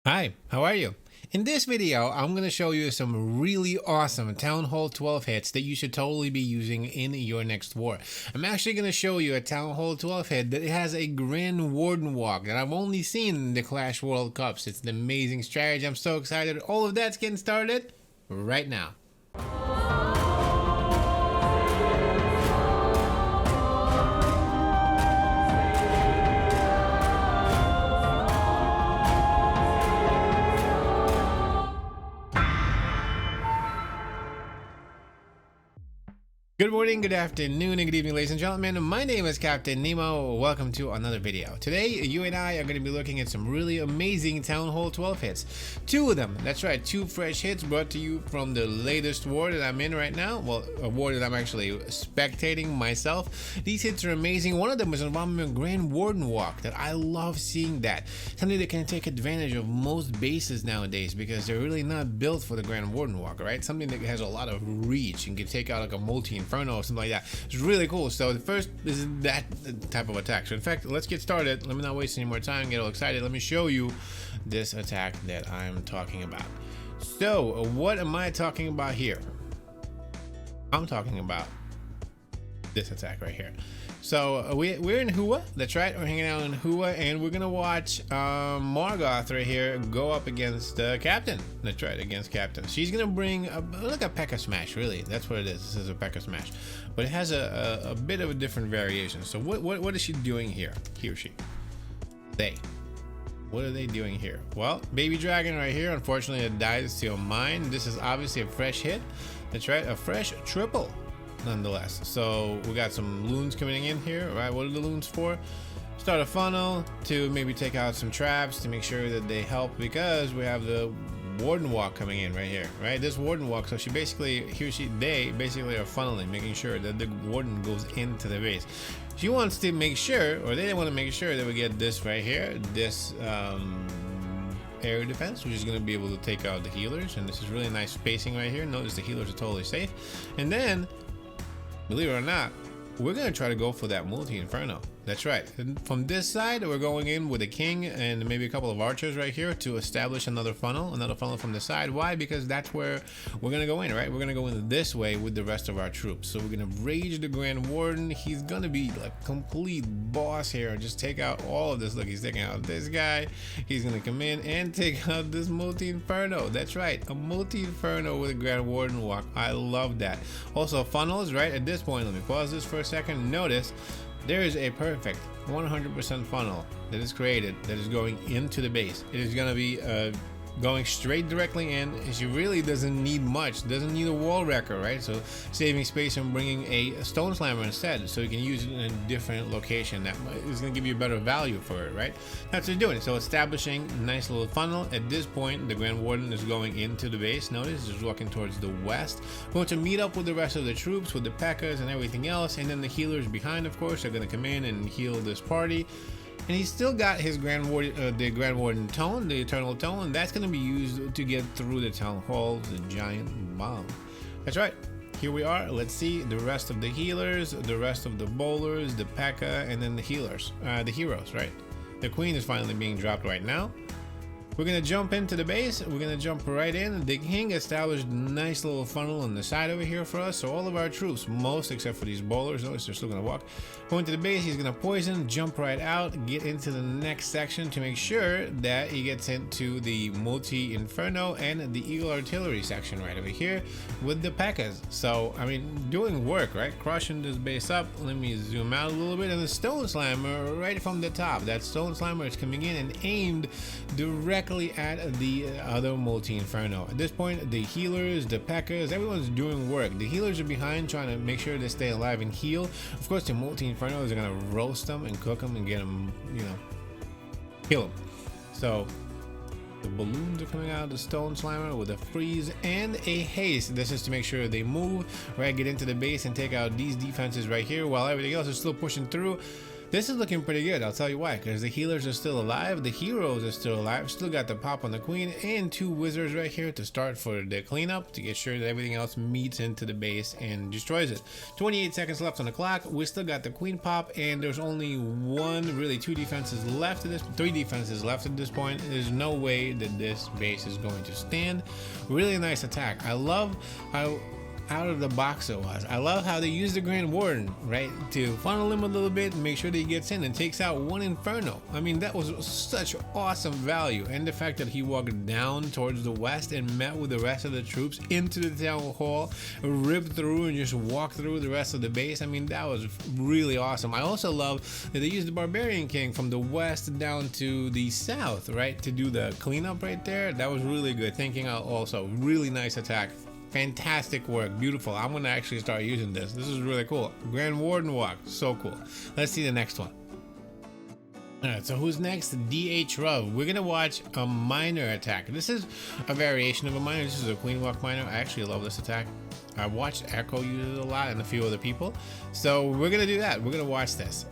Hi, how are you? In this video, I'm going to show you some really awesome Town Hall 12 hits that you should totally be using in your next war. I'm actually going to show you a Town Hall 12 hit that has a Grand Warden Walk that I've only seen in the Clash World Cups. It's an amazing strategy. I'm so excited. All of that's getting started right now. Good morning, good afternoon, and good evening, ladies and gentlemen. My name is Captain Nemo. Welcome to another video. Today, you and I are going to be looking at some really amazing Town Hall 12 hits. Two of them, that's right, two fresh hits brought to you from the latest war that I'm in right now. Well, a war that I'm actually spectating myself. These hits are amazing. One of them is involving a Grand Warden Walk that I love seeing that. Something that can take advantage of most bases nowadays because they're really not built for the Grand Warden Walk, right? Something that has a lot of reach and can take out like a multi-inferno or something like that. It's really cool. So the first is that type of attack. So in fact, let's get started. Let me not waste any more time, get all excited. Let me show you this attack that I'm talking about. So what am I talking about here? I'm talking about this attack right here. So we're in Hua, that's right, we're hanging out in Hua, and we're gonna watch Morgoth right here go up against Captain. That's right, against Captain. She's gonna bring like a P.E.K.K.A. smash, really. That's what it is. This is a P.E.K.K.A. smash, but it has a bit of a different variation. So what is she doing here? He or she? They. What are they doing here? Well, Baby Dragon right here. Unfortunately, it died to mine. This is obviously a fresh hit. That's right, a fresh triple. Nonetheless, so we got some loons coming in here, right? What are the loons for? Start a funnel to maybe take out some traps to make sure that they help, because we have the Warden Walk coming in right here, right? This Warden Walk, so they basically are funneling, making sure that the Warden goes into the base. She wants to make sure, or they want to make sure that we get this right here, this air defense, which is going to be able to take out the healers, and this is really nice spacing right here. Notice the healers are totally safe, and then, believe it or not, we're going to try to go for that multi-inferno. That's right. And from this side, we're going in with a king and maybe a couple of archers right here to establish another funnel from the side. Why? Because that's where we're going to go in, right? We're going to go in this way with the rest of our troops. So we're going to rage the Grand Warden. He's going to be like complete boss here and just take out all of this. Look, he's taking out this guy. He's going to come in and take out this multi-inferno. That's right. A multi-inferno with a Grand Warden Walk. I love that. Also, funnels, right? At this point, let me pause this for a second. Notice there is a perfect 100% funnel that is created that is going into the base. It is going to be going straight directly in. She really doesn't need much, doesn't need a wall wrecker, right? So saving space and bringing a stone slammer instead, so you can use it in a different location that is going to give you a better value for it, right? That's what you're doing. So establishing a nice little funnel. At this point, the Grand Warden is going into the base. Notice he's walking towards the west, going to meet up with the rest of the troops, with the P.E.K.K.A.s and everything else, and then the healers behind, of course, are going to come in and heal this party. And he's still got his Grand Warden tone, the Eternal Tone, and that's going to be used to get through the Town Hall, the giant bomb. That's right. Here we are. Let's see the rest of the healers, the rest of the bowlers, the P.E.K.K.A., and then the healers, the heroes, right? The Queen is finally being dropped right now. We're going to jump into the base. We're going to jump right in. The king established a nice little funnel on the side over here for us. So all of our troops, most except for these bowlers, notice they're still going to walk, go into the base. He's going to poison, jump right out, get into the next section to make sure that he gets into the multi-inferno and the eagle artillery section right over here with the P.E.K.K.A.s. So, I mean, doing work, right? Crushing this base up. Let me zoom out a little bit. And the stone slammer right from the top. That stone slammer is coming in and aimed directly at the other multi-inferno. At this point, the healers, the P.E.K.K.A.s, everyone's doing work. The healers are behind trying to make sure they stay alive and heal. Of course, the multi-infernos are gonna roast them and cook them and get them, you know, kill them. So the balloons are coming out of the stone slammer with a freeze and a haste. This is to make sure they move, right? Get into the base and take out these defenses right here while everything else is still pushing through. This is looking pretty good. I'll tell you why, because the healers are still alive, the heroes are still alive, still got the pop on the queen, and 2 wizards right here to start for the cleanup to get sure that everything else meets into the base and destroys it. 28 seconds left on the clock. We still got the queen pop, and there's only 2 defenses left at this 3 defenses left at this point. There's no way that this base is going to stand. Really nice attack. I love how out of the box it was. I love how they use the Grand Warden, right, to funnel him a little bit and make sure that he gets in and takes out 1 Inferno. I mean, that was such awesome value, and the fact that he walked down towards the west and met with the rest of the troops into the town hall, ripped through and just walked through the rest of the base. I mean, that was really awesome. I also love that they used the Barbarian King from the west down to the south, right, to do the cleanup right there. That was really good thinking. Also really nice attack. Fantastic work, beautiful. I'm gonna actually start using this. This is really cool. Grand Warden Walk, so cool. Let's see the next one. Alright, so who's next? DH Rub. We're gonna watch a minor attack. This is a variation of a minor. This is a Queen Walk minor. I actually love this attack. I watched Echo use it a lot and a few other people. So we're gonna do that. We're gonna watch this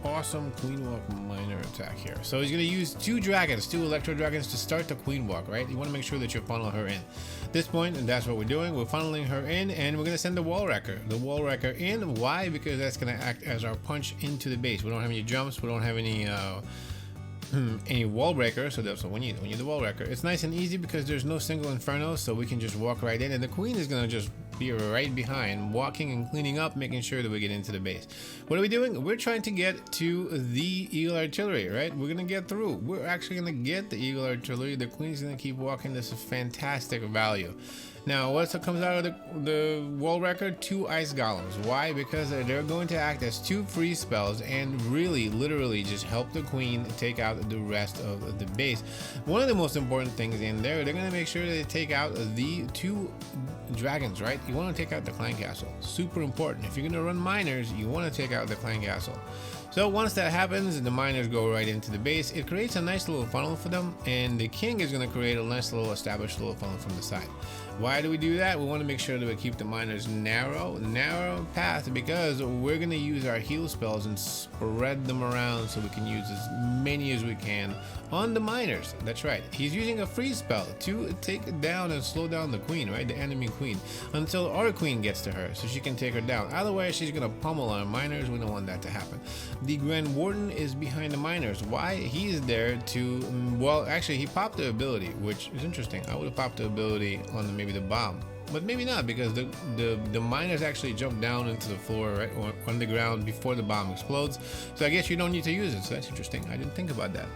awesome Queen Walk minor attack here. So he's gonna use 2 dragons, 2 electro dragons to start the Queen Walk, right? You wanna make sure that you funnel her in. At this point, and that's what we're doing. We're funneling her in, and we're gonna send the Wall Wrecker in. Why? Because that's gonna act as our punch into the base. We don't have any jumps, we don't have any wall breaker, so that's what we need. We need the Wall Wrecker. It's nice and easy because there's no single Inferno, so we can just walk right in, and the queen is gonna just be right behind, walking and cleaning up, making sure that we get into the base. What are we doing? We're trying to get to the Eagle Artillery, right? We're gonna get through. We're actually gonna get the Eagle Artillery. The queen's gonna keep walking. This is fantastic value. Now, what comes out of the Wall Wrecker? 2 Ice Golems. Why? Because they're going to act as 2 free spells and really, literally just help the queen take out the rest of the base. One of the most important things in there, they're going to make sure they take out the 2 dragons, right? You want to take out the clan castle. Super important. If you're going to run miners, you want to take out the clan castle. So once that happens, the miners go right into the base. It creates a nice little funnel for them, and the king is going to create a nice little established little funnel from the side. Why do we do that? We want to make sure that we keep the miners narrow path, because we're going to use our heal spells and spread them around so we can use as many as we can on the miners. That's right. He's using a freeze spell to take down and slow down the queen, right? The enemy queen, until our queen gets to her so she can take her down. Otherwise, she's going to pummel our miners. We don't want that to happen. The Grand Warden is behind the miners. Why? He's there to, well, actually, he popped the ability, which is interesting. I would have popped the ability on maybe the bomb, but maybe not, because the miners actually jump down into the floor, right, or on the ground before the bomb explodes. So I guess you don't need to use it. So that's interesting. I didn't think about that.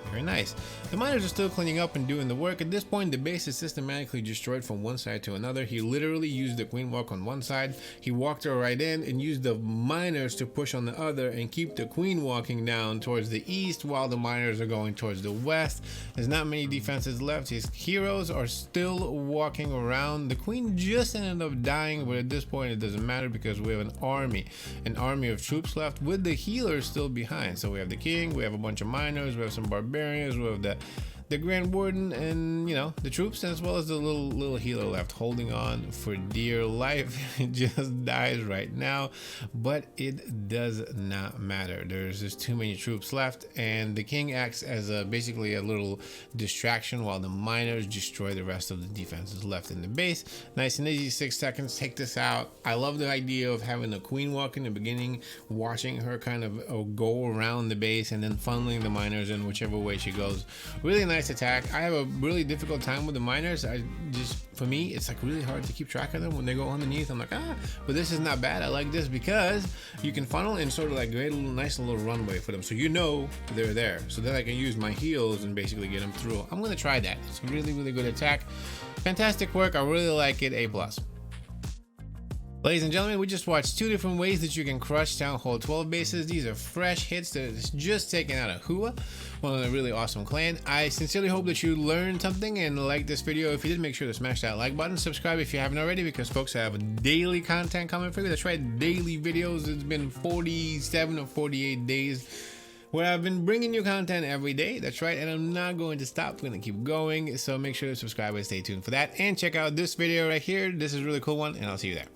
Very nice. The miners are still cleaning up and doing the work. At this point, the base is systematically destroyed from one side to another. He literally used the queen walk on one side. He walked her right in and used the miners to push on the other and keep the queen walking down towards the east while the miners are going towards the west. There's not many defenses left. His heroes are still walking around. The queen just ended up dying, but at this point it doesn't matter because we have an army of troops left with the healers still behind. So we have the king, we have a bunch of miners, we have some barbarians, we have the Grand Warden, and you know, the troops, as well as the little healer left holding on for dear life. It just dies right now, but it does not matter. There's just too many troops left, and the king acts as basically a little distraction while the miners destroy the rest of the defenses left in the base. Nice and easy, 6 seconds, take this out. I love the idea of having the queen walk in the beginning, watching her kind of go around the base and then funneling the miners in whichever way she goes. Really nice attack. I have a really difficult time with the miners. For me, it's like really hard to keep track of them when they go underneath. I'm like, but this is not bad. I like this because you can funnel and sort of like create a nice little runway for them, so you know they're there, so then I can use my heals and basically get them through. I'm gonna try that. It's a really good attack. Fantastic work. I really like it. A+. Ladies and gentlemen, we just watched 2 different ways that you can crush Town Hall 12 bases. These are fresh hits that is just taken out of Hua, one of the really awesome clan. I sincerely hope that you learned something and liked this video. If you did, make sure to smash that like button. Subscribe if you haven't already, because folks have daily content coming for you. That's right, daily videos. It's been 47 or 48 days where I've been bringing you content every day. That's right, and I'm not going to stop. I'm going to keep going. So make sure to subscribe and stay tuned for that. And check out this video right here. This is a really cool one, and I'll see you there.